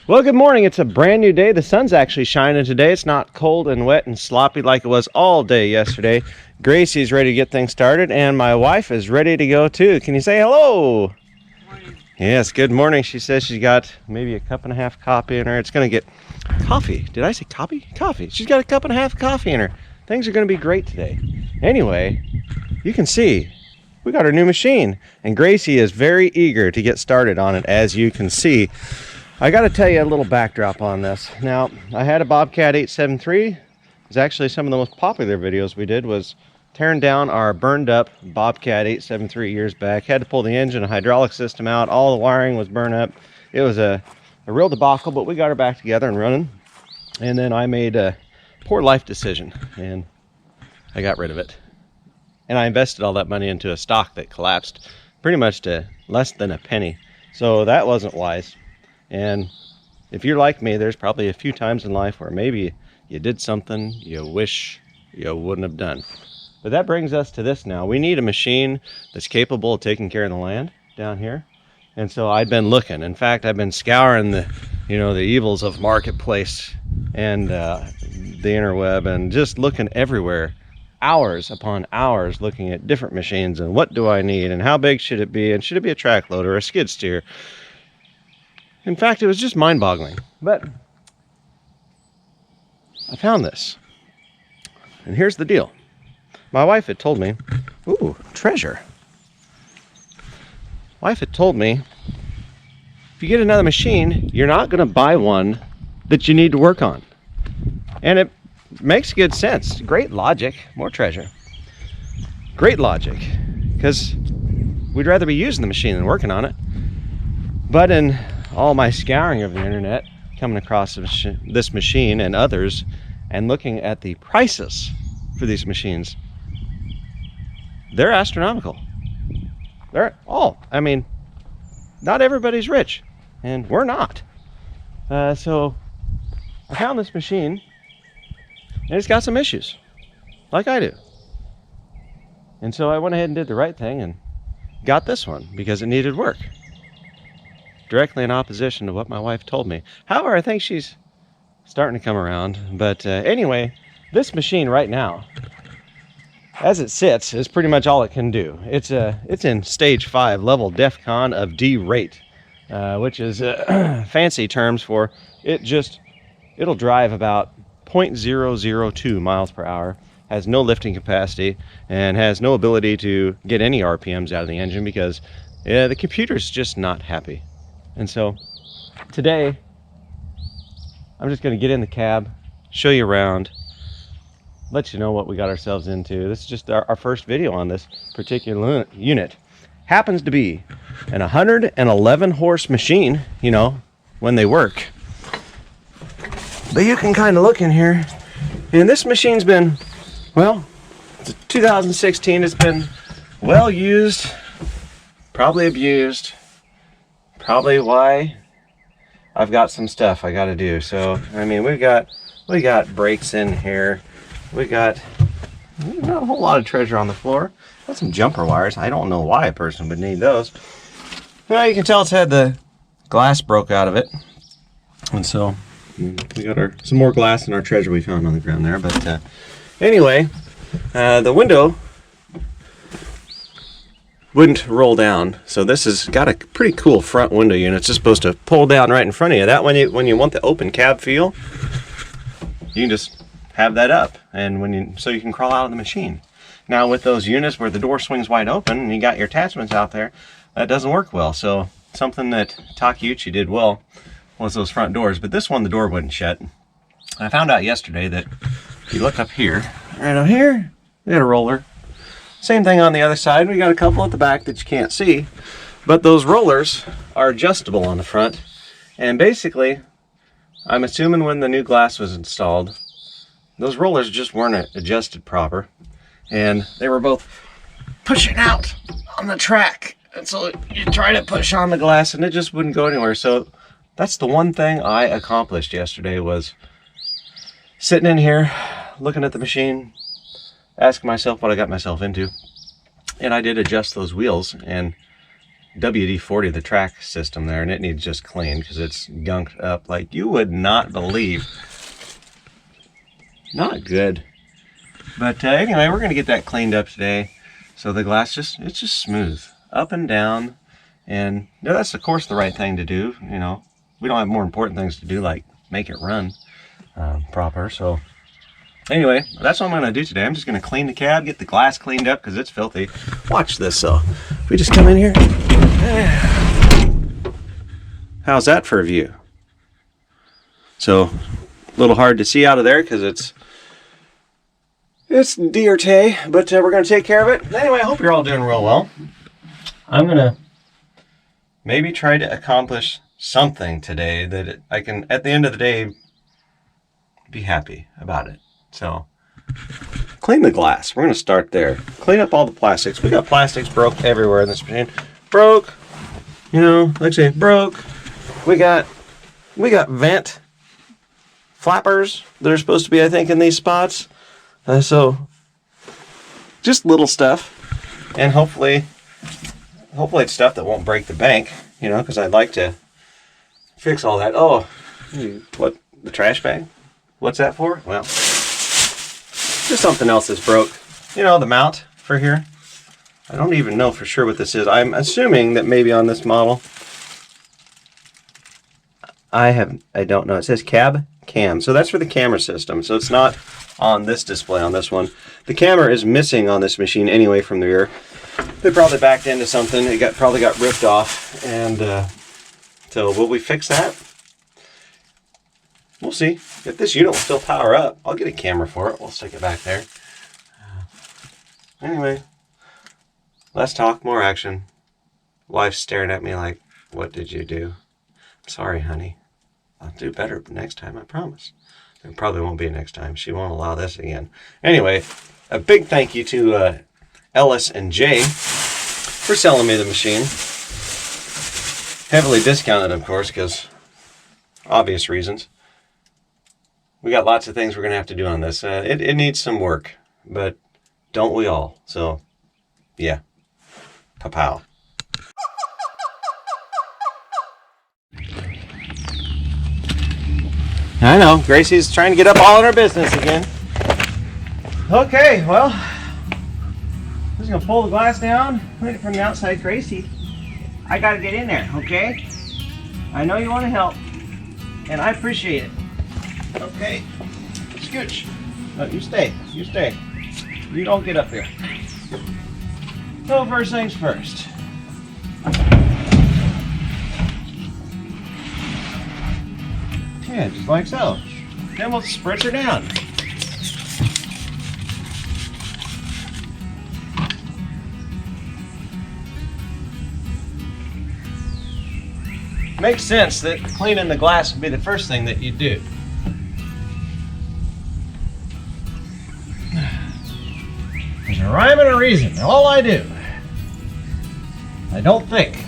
Well, good morning. It's a brand new day. The sun's actually shining today. It's not cold and wet and sloppy like it was all day yesterday. Gracie's ready to get things started, and my wife is ready to go too. Can you say hello? Morning. Yes, good morning. She says she's got maybe a cup and a half coffee in her. It's going to get coffee. Did I say coffee? Coffee. She's got a cup and a half coffee in her. Things are going to be great today. Anyway, you can see we got our new machine, and Gracie is very eager to get started on it, as you can see. I got to tell you a little backdrop on this. Now, I had a Bobcat 873. It's actually some of the most popular videos we did was tearing down our burned up Bobcat 873 years back. Had to pull the engine and hydraulic system out. All the wiring was burned up. It was a real debacle, but we got her back together and running. And then I made a poor life decision, and I got rid of it. And I invested all that money into a stock that collapsed pretty much to less than a penny. So that wasn't wise. And if you're like me, there's probably a few times in life where maybe you did something you wish you wouldn't have done. But that brings us to this now. We need a machine that's capable of taking care of the land down here. And so I've been looking. In fact, I've been scouring the evils of marketplace and the interweb, and just looking everywhere, hours upon hours, looking at different machines and what do I need and how big should it be, and should it be a track loader or a skid steer. In fact, it was just mind-boggling. But I found this. And here's the deal. My wife had told me, ooh, treasure. Wife had told me, if you get another machine, you're not going to buy one that you need to work on. And it makes good sense. Great logic. More treasure. Great logic. Because we'd rather be using the machine than working on it. But in all my scouring of the internet, coming across this machine and others, and looking at the prices for these machines, they're astronomical. Not everybody's rich, and we're not. So I found this machine, and it's got some issues, like I do. And so I went ahead and did the right thing and got this one because it needed work. Directly in opposition to what my wife told me. However, I think she's starting to come around. But anyway, this machine right now, as it sits, is pretty much all it can do. It's in stage 5 level DEFCON of D rate, which is fancy terms for it'll drive about 0.002 miles per hour, has no lifting capacity, and has no ability to get any RPMs out of the engine because the computer's just not happy. And so today, I'm just going to get in the cab, show you around, let you know what we got ourselves into. This is just our first video on this particular unit. Happens to be an 111 horse machine, when they work. But you can kind of look in here, and this machine's been, well, it's 2016. It's been well used, probably abused. Probably why I've got some stuff I got to do. So we got brakes in here. We got not a whole lot of treasure on the floor. Got some jumper wires. I don't know why a person would need those. Well, you can tell it's had the glass broke out of it, and so we got some more glass in our treasure we found on the ground there. But anyway, the window wouldn't roll down, so this has got a pretty cool front window unit. It's just supposed to pull down right in front of you. That when you want the open cab feel, you can just have that up, and so you can crawl out of the machine. Now with those units where the door swings wide open and you got your attachments out there, that doesn't work well. So something that Takeuchi did well was those front doors, but this one the door wouldn't shut. I found out yesterday that if you look up here, right up here, we got a roller. Same thing on the other side. We got a couple at the back that you can't see, but those rollers are adjustable on the front. And basically, I'm assuming when the new glass was installed, those rollers just weren't adjusted proper, and they were both pushing out on the track. And so you try to push on the glass and it just wouldn't go anywhere. So that's the one thing I accomplished yesterday, was sitting in here, looking at the machine, asking myself what I got myself into. And I did adjust those wheels, and WD-40, the track system there, and it needs just cleaned because it's gunked up like you would not believe. Not good. But anyway, we're going to get that cleaned up today. So the glass it's just smooth up and down. And that's of course the right thing to do. You know, we don't have more important things to do like make it run proper. So anyway, that's what I'm going to do today. I'm just going to clean the cab, get the glass cleaned up because it's filthy. Watch this. So if we just come in here. How's that for a view? So a little hard to see out of there because it's DRT, but we're going to take care of it. Anyway, I hope you're all doing real well. I'm going to maybe try to accomplish something today that I can, at the end of the day, be happy about it. So, clean the glass. We're going to start there. Clean up all the plastics. We got plastics broke everywhere in this machine. Broke. You know, like I say, broke. We got vent flappers that are supposed to be, I think, in these spots. So, just little stuff. And hopefully it's stuff that won't break the bank, you know, because I'd like to fix all that. Oh, what, the trash bag? What's that for? Well, just something else that's broke. You know, the mount for here. I don't even know for sure what this is. I'm assuming that maybe on this model, I don't know. It says cab cam. So that's for the camera system. So it's not on this display on this one. The camera is missing on this machine anyway from the rear. They probably backed into something. It probably got ripped off. And so will we fix that? We'll see. If this unit will still power up, I'll get a camera for it. We'll stick it back there. Anyway, less talk, more action. Wife's staring at me like, what did you do? Sorry, honey. I'll do better next time, I promise. There probably won't be next time. She won't allow this again. Anyway, a big thank you to Ellis and Jay for selling me the machine. Heavily discounted, of course, because obvious reasons. We got lots of things we're going to have to do on this. It needs some work, but don't we all? So, yeah. Kapow. I know, Gracie's trying to get up all in her business again. Okay, well, I'm just going to pull the glass down, clean it from the outside. Gracie, I got to get in there, okay? I know you want to help, and I appreciate it. Okay, scooch. No, you stay. You stay. You don't get up there. So first things first. Yeah, just like so. Then we'll spritz her down. Makes sense that cleaning the glass would be the first thing that you do. There's a rhyme and a reason. All I do. I don't think.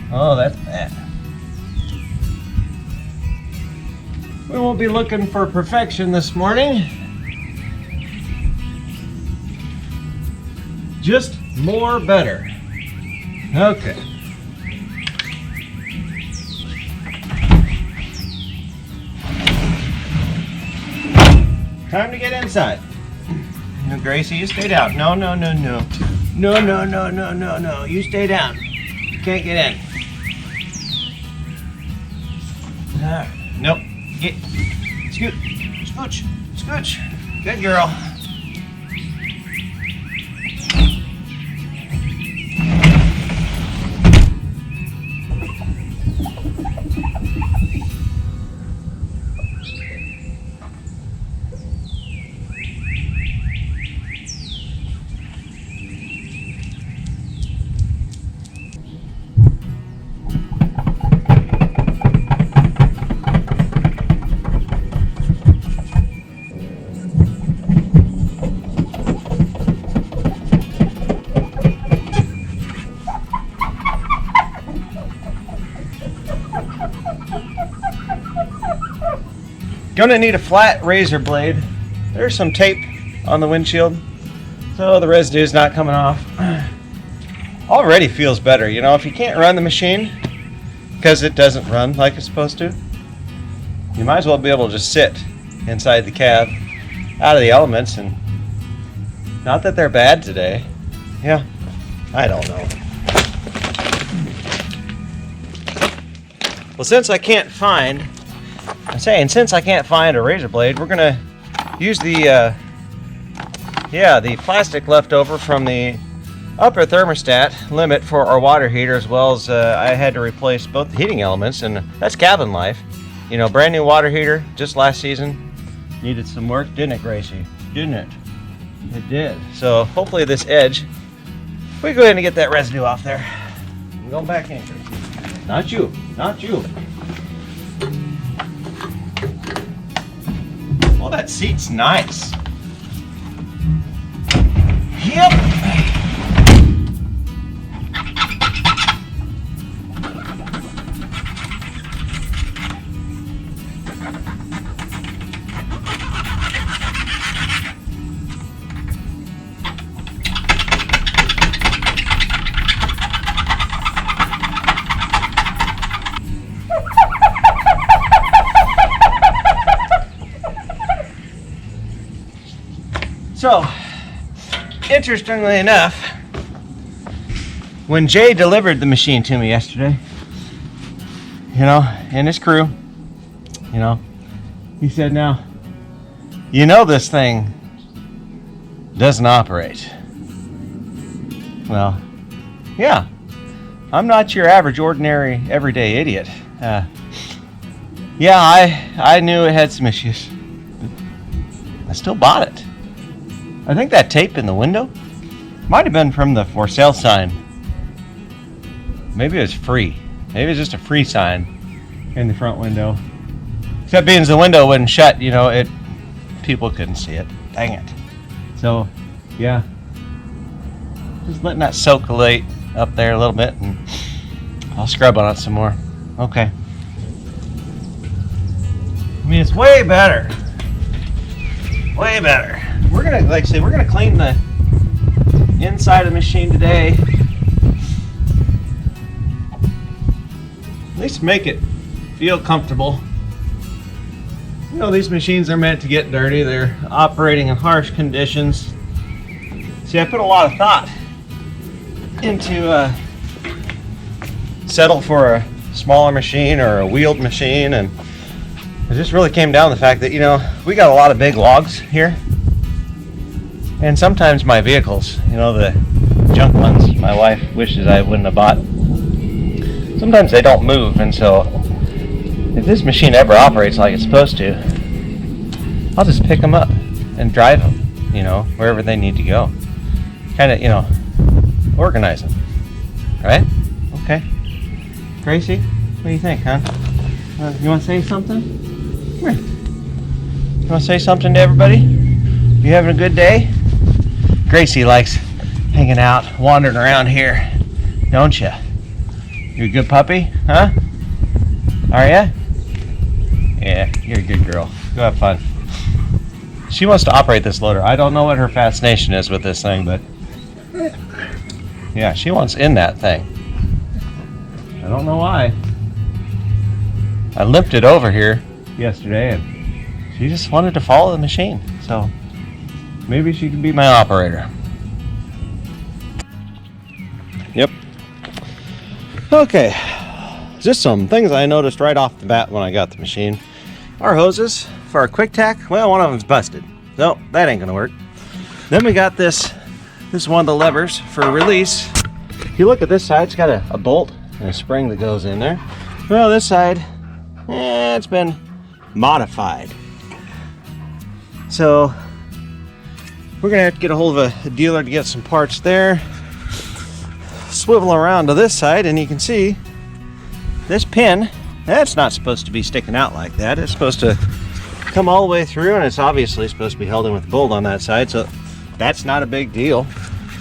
Oh, that's bad. We won't be looking for perfection this morning. Just more better. Okay. Time to get inside. No, Gracie, you stay down. No, no, no, no. No, no, no, no, no, no. You stay down. You can't get in. Nope. Get. Scoot. Scooch. Scooch. Good girl. Gonna need a flat razor blade. There's some tape on the windshield. So the residue is not coming off. Already feels better. You know, if you can't run the machine because it doesn't run like it's supposed to, you might as well be able to just sit inside the cab out of the elements. And not that they're bad today. Yeah, I don't know. Well, since I can't find a razor blade, we're gonna use the plastic leftover from the upper thermostat limit for our water heater, as well as I had to replace both the heating elements, and that's cabin life. You know, brand new water heater, just last season. Needed some work, didn't it, Gracie? Didn't it? It did. So hopefully this edge, we go ahead and get that residue off there. I'm going back in, Gracie. Not you, not you. Oh, that seat's nice. Yep. So, interestingly enough, when Jay delivered the machine to me yesterday, you know, and his crew, you know, he said, now, you know this thing doesn't operate. Well, yeah, I'm not your average, ordinary, everyday idiot. Yeah, I knew it had some issues, but I still bought it. I think that tape in the window might have been from the for sale sign. Maybe it was free. Maybe it was just a free sign in the front window. Except being the window wasn't shut, you know, people couldn't see it. Dang it. So, yeah. Just letting that soakulate up there a little bit, and I'll scrub on it some more. Okay. I mean, it's way better. Way better. We're gonna, like I say, we're gonna clean the inside of the machine today. At least make it feel comfortable. You know, these machines are meant to get dirty. They're operating in harsh conditions. See, I put a lot of thought into settle for a smaller machine or a wheeled machine, and it just really came down to the fact that, you know, we got a lot of big logs here. And sometimes my vehicles, you know, the junk ones my wife wishes I wouldn't have bought, sometimes they don't move. And so if this machine ever operates like it's supposed to, I'll just pick them up and drive them, you know, wherever they need to go. Kind of, you know, organize them. Right? Okay. Gracie, what do you think, huh? You want to say something? Come here. You want to say something to everybody? You having a good day? Gracie likes hanging out, wandering around here, don't you? You're a good puppy, huh? Are ya? Yeah, you're a good girl. Go have fun. She wants to operate this loader. I don't know what her fascination is with this thing, but yeah, she wants in that thing. I don't know why. I limped it over here yesterday, and she just wanted to follow the machine. So maybe she can be my operator. Yep. Okay. Just some things I noticed right off the bat when I got the machine. Our hoses for our quick tack, well, one of them's busted. So that ain't gonna work. Then we got this is one of the levers for release. If you look at this side, it's got a bolt and a spring that goes in there. Well, this side, it's been modified. So we're gonna have to get a hold of a dealer to get some parts there. Swivel around to this side, and you can see this pin, that's not supposed to be sticking out like that. It's supposed to come all the way through, and it's obviously supposed to be held in with a bolt on that side, so that's not a big deal.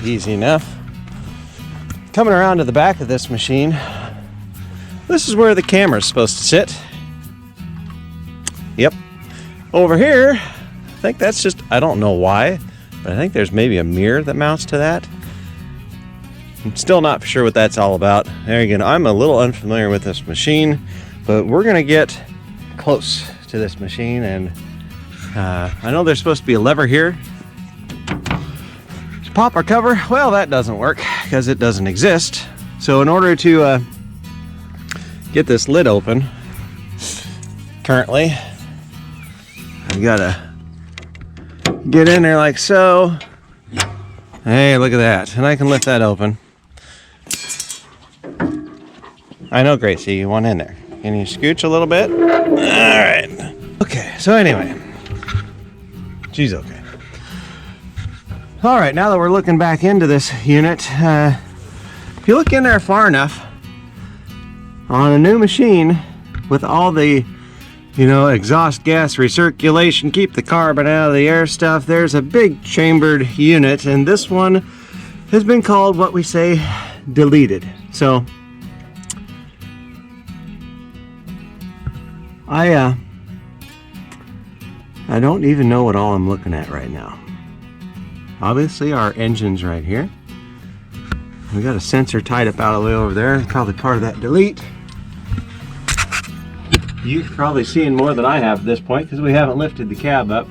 Easy enough. Coming around to the back of this machine, this is where the camera is supposed to sit. Yep. Over here, I think that's just, I don't know why, but I think there's maybe a mirror that mounts to that. I'm still not sure what that's all about. There again, I'm a little unfamiliar with this machine, but we're gonna get close to this machine, and I know there's supposed to be a lever here to pop our cover. Well, that doesn't work because it doesn't exist. So in order to get this lid open, currently, I've gotta get in there like so. Hey, look at that. And I can lift that open. I know, Gracie, you want in there. Can you scooch a little bit? All right. Okay, so anyway, she's okay. All right, now that we're looking back into this unit, if you look in there far enough, on a new machine with all the, you know, exhaust gas recirculation, keep the carbon out of the air stuff, there's a big chambered unit, and this one has been called what we say deleted. So I don't even know what all I'm looking at right now. Obviously our engine's right here. We got a sensor tied up out of the way over there, probably part of that delete. You're probably seeing more than I have at this point because we haven't lifted the cab up.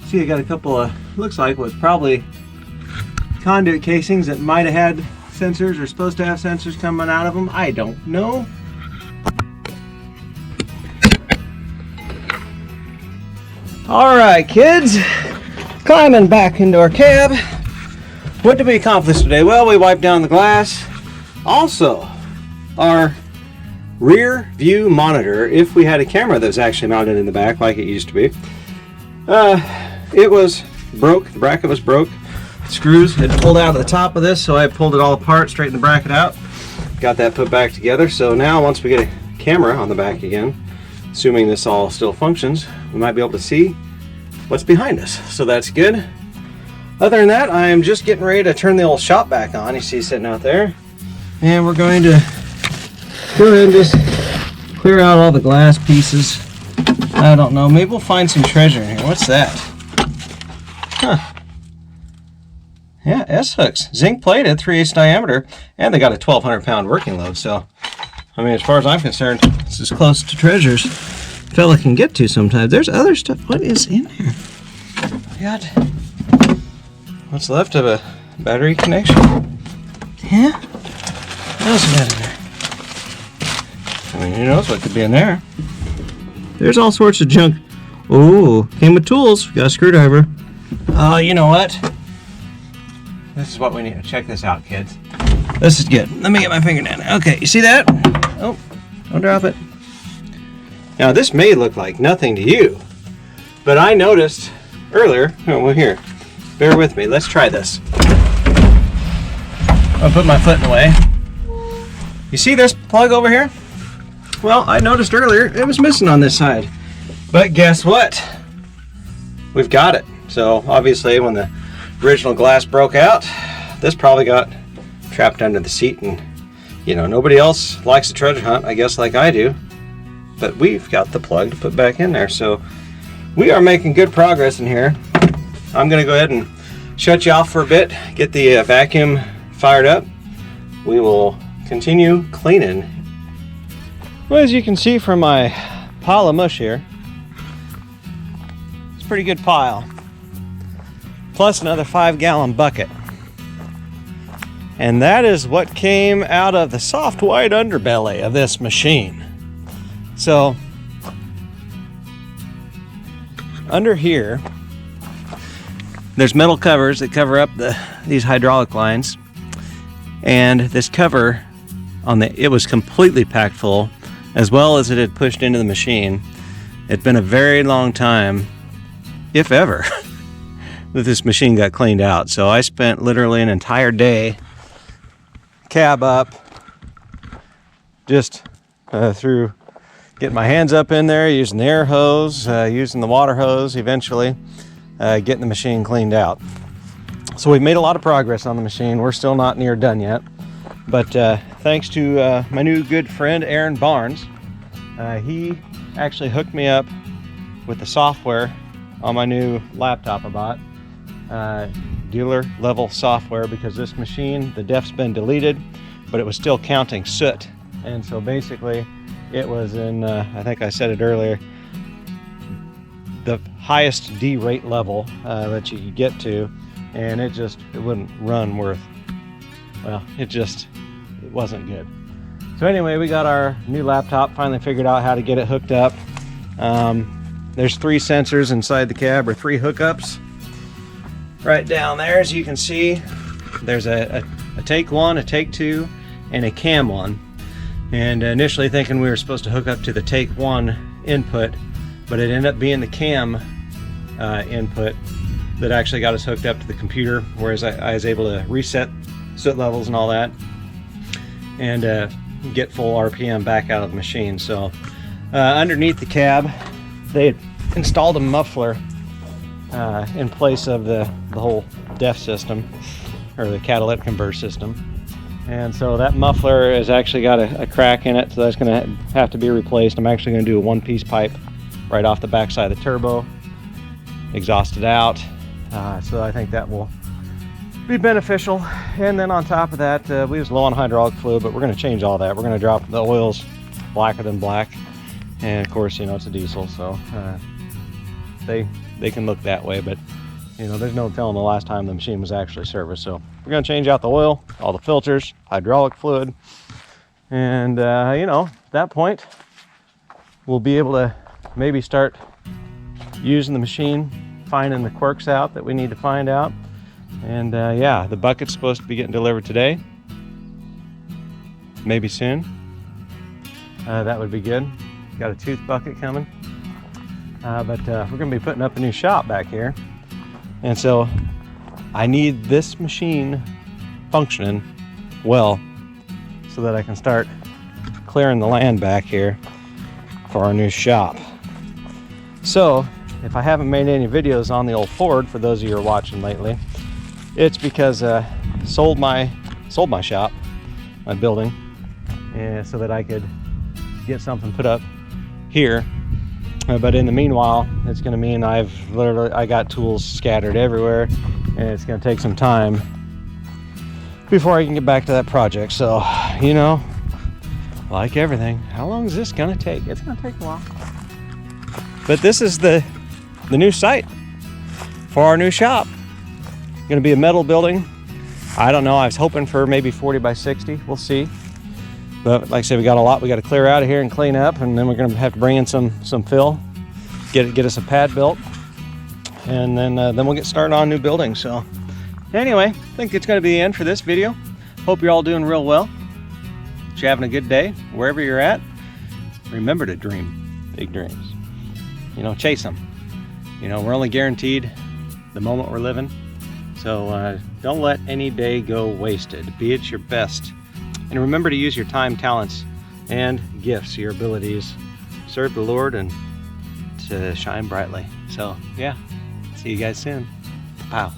See, I got a couple of, looks like was probably conduit casings that might have had sensors or supposed to have sensors coming out of them. I don't know. All right, kids, climbing back into our cab. What did we accomplish today? Well, we wiped down the glass. Also, our rear view monitor, if we had a camera that was actually mounted in the back like it used to be, it was broke. The bracket was broke. Screws had pulled out of the top of this, so I pulled it all apart, straightened the bracket out, got that put back together. So now once we get a camera on the back again, assuming this all still functions, we might be able to see what's behind us, so that's good. Other than that, I am just getting ready to turn the old shop back on. You see sitting out there, and we're going to go ahead and just clear out all the glass pieces. I don't know, maybe we'll find some treasure in here. What's that? Huh. Yeah, S-hooks, zinc plated, 3/8 diameter, and they got a 1,200 pound working load. So, I mean, as far as I'm concerned, it's as close to treasures a fella can get to sometimes. There's other stuff. What is in here? We got what's left of a battery connection. Yeah? What else we got in there? I mean, who knows what could be in there? There's all sorts of junk. Oh, came with tools. Got a screwdriver. Oh, you know what? This is what we need. Check this out, kids. This is good. Let me get my finger down. Okay, you see that? Oh, don't drop it. Now, this may look like nothing to you, but I noticed earlier. Oh, well, here. Bear with me. Let's try this. I'll put my foot in the way. You see this plug over here? Well, I noticed earlier it was missing on this side. But guess what? We've got it. So obviously when the original glass broke out, this probably got trapped under the seat, and you know, nobody else likes a treasure hunt, I guess, like I do. But we've got the plug to put back in there. So we are making good progress in here. I'm gonna go ahead and shut you off for a bit, get the vacuum fired up. We will continue cleaning. Well, as you can see from my pile of mush here, it's a pretty good pile. Plus another 5-gallon bucket. And that is what came out of the soft white underbelly of this machine. So, under here, there's metal covers that cover up these hydraulic lines. And this cover, it was completely packed full, as well as it had pushed into the machine. It'd been a very long time, if ever, that this machine got cleaned out. So I spent literally an entire day, cab up, just through getting my hands up in there, using the air hose, using the water hose, eventually getting the machine cleaned out. So we've made a lot of progress on the machine. We're still not near done yet. But thanks to my new good friend, Aaron Barnes, he actually hooked me up with the software on my new laptop I bought. dealer level software because this machine, the def's been deleted, but it was still counting soot. And so basically it was in, I think I said it earlier, the highest D rate level that you could get to, and it wouldn't run worth, well, it wasn't good. So anyway, we got our new laptop, finally figured out how to get it hooked up. There's 3 sensors inside the cab, or 3 hookups. Right down there, as you can see, there's a take 1, a take 2, and a cam 1. And initially thinking we were supposed to hook up to the take 1 input, but it ended up being the cam input that actually got us hooked up to the computer, whereas I was able to reset soot levels and all that, and get full RPM back out of the machine. So underneath the cab, they had installed a muffler in place of the whole DEF system, or the catalytic converter system. And so that muffler has actually got a crack in it, so that's going to have to be replaced. I'm actually going to do a 1-piece pipe right off the backside of the turbo, exhaust it out. So I think that will be beneficial. And then on top of that, we was low on hydraulic fluid, but we're going to change all that. We're going to drop the oils blacker than black. And of course, you know, it's a diesel, so they can look that way, but you know, there's no telling the last time the machine was actually serviced. So we're going to change out the oil, all the filters, hydraulic fluid, and you know, at that point we'll be able to maybe start using the machine, finding the quirks out that we need to find out. And yeah, the bucket's supposed to be getting delivered today, maybe soon. That would be good. Got a tooth bucket coming, but we're going to be putting up a new shop back here, and so I need this machine functioning well so that I can start clearing the land back here for our new shop. So if I haven't made any videos on the old Ford, for those of you who are watching lately, it's because I sold my shop, my building, and so that I could get something put up here. But in the meanwhile, it's going to mean I got tools scattered everywhere, and it's going to take some time before I can get back to that project. So, you know, like everything, how long is this going to take? It's going to take a while. But this is the new site for our new shop. Going to be a metal building. I don't know, I was hoping for maybe 40 by 60. We'll see. But like I said, we got a lot we got to clear out of here and clean up, and then we're going to have to bring in some fill, get us a pad built, and then we'll get started on a new building. So anyway, I think it's going to be the end for this video. Hope you're all doing real well. That you're having a good day wherever you're at. Remember to dream big dreams. You know, chase them. You know, we're only guaranteed the moment we're living. So don't let any day go wasted. Be at your best. And remember to use your time, talents, and gifts, your abilities, serve the Lord and to shine brightly. So yeah, see you guys soon. Pow.